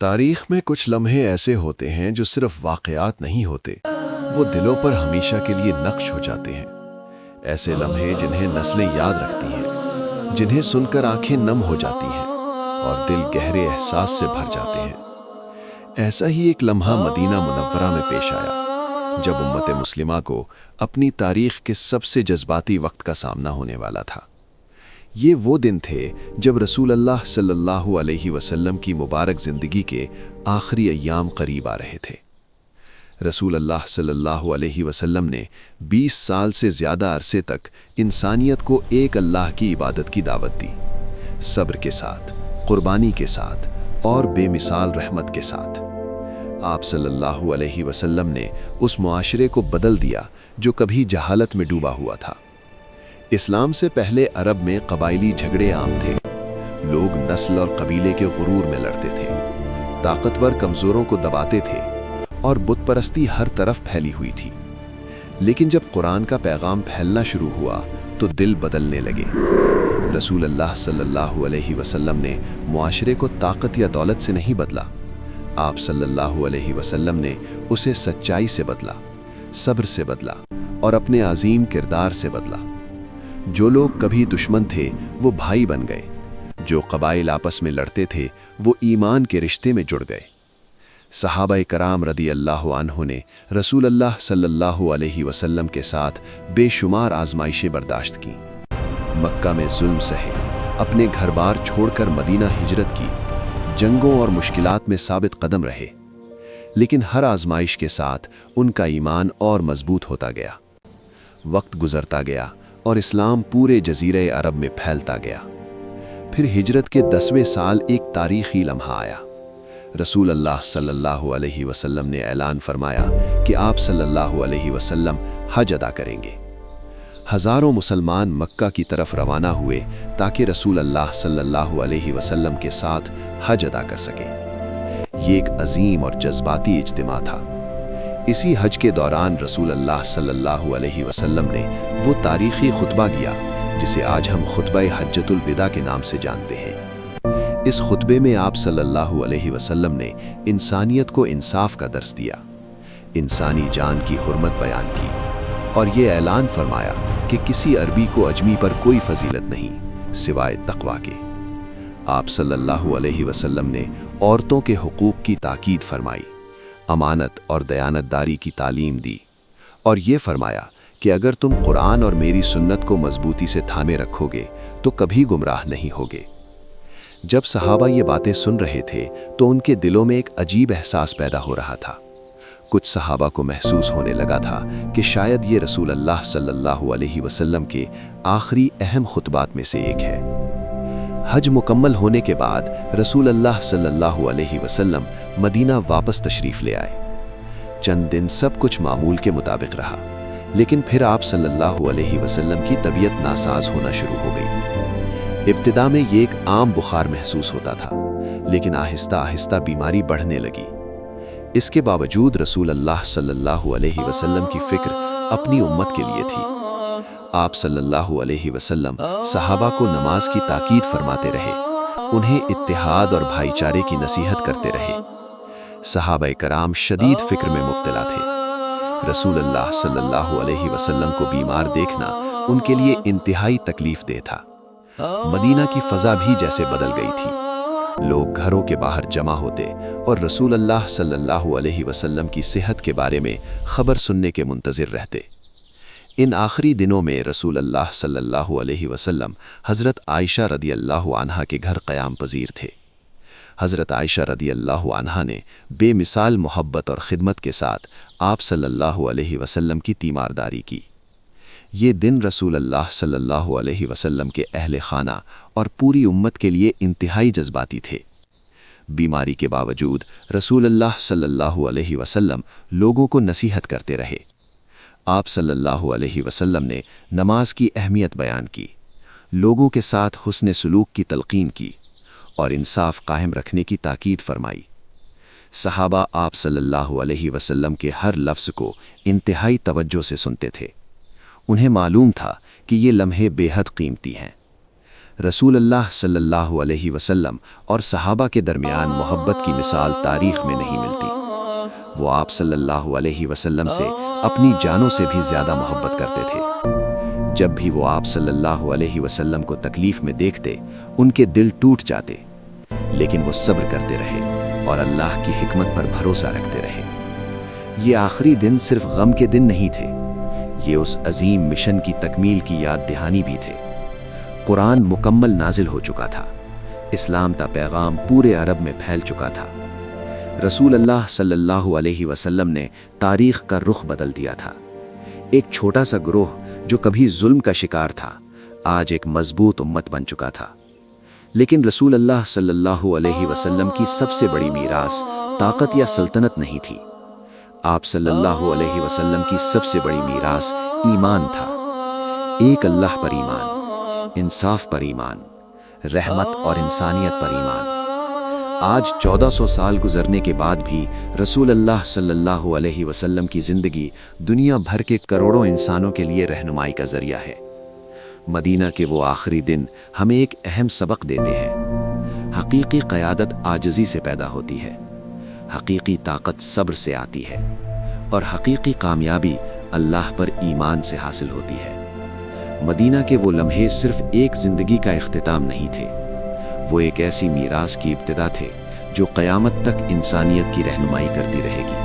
تاریخ میں کچھ لمحے ایسے ہوتے ہیں جو صرف واقعات نہیں ہوتے، وہ دلوں پر ہمیشہ کے لیے نقش ہو جاتے ہیں۔ ایسے لمحے جنہیں نسلیں یاد رکھتی ہیں، جنہیں سن کر آنکھیں نم ہو جاتی ہیں اور دل گہرے احساس سے بھر جاتے ہیں۔ ایسا ہی ایک لمحہ مدینہ منورہ میں پیش آیا، جب امت مسلمہ کو اپنی تاریخ کے سب سے جذباتی وقت کا سامنا ہونے والا تھا۔ یہ وہ دن تھے جب رسول اللہ صلی اللہ علیہ وسلم کی مبارک زندگی کے آخری ایام قریب آ رہے تھے۔ رسول اللہ صلی اللہ علیہ وسلم نے 20 سال سے زیادہ عرصے تک انسانیت کو ایک اللہ کی عبادت کی دعوت دی، صبر کے ساتھ، قربانی کے ساتھ اور بے مثال رحمت کے ساتھ۔ آپ صلی اللہ علیہ وسلم نے اس معاشرے کو بدل دیا جو کبھی جہالت میں ڈوبا ہوا تھا۔ اسلام سے پہلے عرب میں قبائلی جھگڑے عام تھے، لوگ نسل اور قبیلے کے غرور میں لڑتے تھے، طاقتور کمزوروں کو دباتے تھے اور بت پرستی ہر طرف پھیلی ہوئی تھی۔ لیکن جب قرآن کا پیغام پھیلنا شروع ہوا تو دل بدلنے لگے۔ رسول اللہ صلی اللہ علیہ وسلم نے معاشرے کو طاقت یا دولت سے نہیں بدلا، آپ صلی اللہ علیہ وسلم نے اسے سچائی سے بدلا، صبر سے بدلا اور اپنے عظیم کردار سے بدلا۔ جو لوگ کبھی دشمن تھے وہ بھائی بن گئے، جو قبائل آپس میں لڑتے تھے وہ ایمان کے رشتے میں جڑ گئے۔ صحابہ کرام رضی اللہ عنہ نے رسول اللہ صلی اللہ علیہ وسلم کے ساتھ بے شمار آزمائشیں برداشت کیں، مکہ میں ظلم سہے، اپنے گھر بار چھوڑ کر مدینہ ہجرت کی، جنگوں اور مشکلات میں ثابت قدم رہے، لیکن ہر آزمائش کے ساتھ ان کا ایمان اور مضبوط ہوتا گیا۔ وقت گزرتا گیا اور اسلام پورے جزیرہ عرب میں پھیلتا گیا۔ پھر ہجرت کے 10ویں سال ایک تاریخی لمحہ آیا۔ رسول اللہ صلی اللہ علیہ وسلم نے اعلان فرمایا کہ آپ صلی اللہ علیہ وسلم حج ادا کریں گے۔ ہزاروں مسلمان مکہ کی طرف روانہ ہوئے تاکہ رسول اللہ صلی اللہ علیہ وسلم کے ساتھ حج ادا کر سکیں۔ یہ ایک عظیم اور جذباتی اجتماع تھا۔ اسی حج کے دوران رسول اللہ صلی اللہ علیہ وسلم نے وہ تاریخی خطبہ دیا جسے آج ہم خطبہ حجۃ الوداع کے نام سے جانتے ہیں۔ اس خطبے میں آپ صلی اللہ علیہ وسلم نے انسانیت کو انصاف کا درس دیا، انسانی جان کی حرمت بیان کی اور یہ اعلان فرمایا کہ کسی عربی کو عجمی پر کوئی فضیلت نہیں سوائے تقویٰ کے۔ آپ صلی اللہ علیہ وسلم نے عورتوں کے حقوق کی تاکید فرمائی، امانت اور دیانت داری کی تعلیم دی اور یہ فرمایا کہ اگر تم قرآن اور میری سنت کو مضبوطی سے تھامے رکھو گے تو کبھی گمراہ نہیں ہوگے۔ جب صحابہ یہ باتیں سن رہے تھے تو ان کے دلوں میں ایک عجیب احساس پیدا ہو رہا تھا۔ کچھ صحابہ کو محسوس ہونے لگا تھا کہ شاید یہ رسول اللہ صلی اللہ علیہ وسلم کے آخری اہم خطبات میں سے ایک ہے۔ حج مکمل ہونے کے بعد رسول اللہ صلی اللہ علیہ وسلم مدینہ واپس تشریف لے آئے۔ چند دن سب کچھ معمول کے مطابق رہا، لیکن پھر آپ صلی اللہ علیہ وسلم کی طبیعت ناساز ہونا شروع ہو گئی۔ ابتدا میں یہ ایک عام بخار محسوس ہوتا تھا، لیکن آہستہ آہستہ بیماری بڑھنے لگی۔ اس کے باوجود رسول اللہ صلی اللہ علیہ وسلم کی فکر اپنی امت کے لیے تھی۔ آپ صلی اللہ علیہ وسلم صحابہ کو نماز کی تاکید فرماتے رہے، انہیں اتحاد اور بھائی چارے کی نصیحت کرتے رہے۔ صحابہ کرام شدید فکر میں مبتلا تھے۔ رسول اللہ صلی اللہ علیہ وسلم کو بیمار دیکھنا ان کے لیے انتہائی تکلیف دہ تھا۔ مدینہ کی فضا بھی جیسے بدل گئی تھی، لوگ گھروں کے باہر جمع ہوتے اور رسول اللہ صلی اللہ علیہ وسلم کی صحت کے بارے میں خبر سننے کے منتظر رہتے۔ ان آخری دنوں میں رسول اللہ صلی اللہ علیہ وسلم حضرت عائشہ رضی اللہ عنہا کے گھر قیام پذیر تھے۔ حضرت عائشہ رضی اللہ عنہا نے بے مثال محبت اور خدمت کے ساتھ آپ صلی اللہ علیہ وسلم کی تیمارداری کی۔ یہ دن رسول اللہ صلی اللہ علیہ وسلم کے اہل خانہ اور پوری امت کے لیے انتہائی جذباتی تھے۔ بیماری کے باوجود رسول اللہ صلی اللہ علیہ وسلم لوگوں کو نصیحت کرتے رہے۔ آپ صلی اللہ علیہ وسلم نے نماز کی اہمیت بیان کی، لوگوں کے ساتھ حسن سلوک کی تلقین کی اور انصاف قائم رکھنے کی تاکید فرمائی۔ صحابہ آپ صلی اللہ علیہ وسلم کے ہر لفظ کو انتہائی توجہ سے سنتے تھے۔ انہیں معلوم تھا کہ یہ لمحے بے حد قیمتی ہیں۔ رسول اللہ صلی اللہ علیہ وسلم اور صحابہ کے درمیان محبت کی مثال تاریخ میں نہیں ملتی۔ وہ آپ صلی اللہ علیہ وسلم سے اپنی جانوں سے بھی زیادہ محبت کرتے تھے۔ جب بھی وہ آپ صلی اللہ علیہ وسلم کو تکلیف میں دیکھتے، ان کے دل ٹوٹ جاتے، لیکن وہ صبر کرتے رہے اور اللہ کی حکمت پر بھروسہ رکھتے رہے۔ یہ آخری دن صرف غم کے دن نہیں تھے، یہ اس عظیم مشن کی تکمیل کی یاد دہانی بھی تھے۔ قرآن مکمل نازل ہو چکا تھا، اسلام کا پیغام پورے عرب میں پھیل چکا تھا۔ رسول اللہ صلی اللہ علیہ وسلم نے تاریخ کا رخ بدل دیا تھا۔ ایک چھوٹا سا گروہ جو کبھی ظلم کا شکار تھا، آج ایک مضبوط امت بن چکا تھا۔ لیکن رسول اللہ صلی اللہ علیہ وسلم کی سب سے بڑی میراث طاقت یا سلطنت نہیں تھی۔ آپ صلی اللہ علیہ وسلم کی سب سے بڑی میراث ایمان تھا۔ ایک اللہ پر ایمان، انصاف پر ایمان، رحمت اور انسانیت پر ایمان۔ آج 1400 سال گزرنے کے بعد بھی رسول اللہ صلی اللہ علیہ وسلم کی زندگی دنیا بھر کے کروڑوں انسانوں کے لیے رہنمائی کا ذریعہ ہے۔ مدینہ کے وہ آخری دن ہمیں ایک اہم سبق دیتے ہیں۔ حقیقی قیادت عاجزی سے پیدا ہوتی ہے، حقیقی طاقت صبر سے آتی ہے، اور حقیقی کامیابی اللہ پر ایمان سے حاصل ہوتی ہے۔ مدینہ کے وہ لمحے صرف ایک زندگی کا اختتام نہیں تھے، وہ ایک ایسی میراث کی ابتدا تھے جو قیامت تک انسانیت کی رہنمائی کرتی رہے گی۔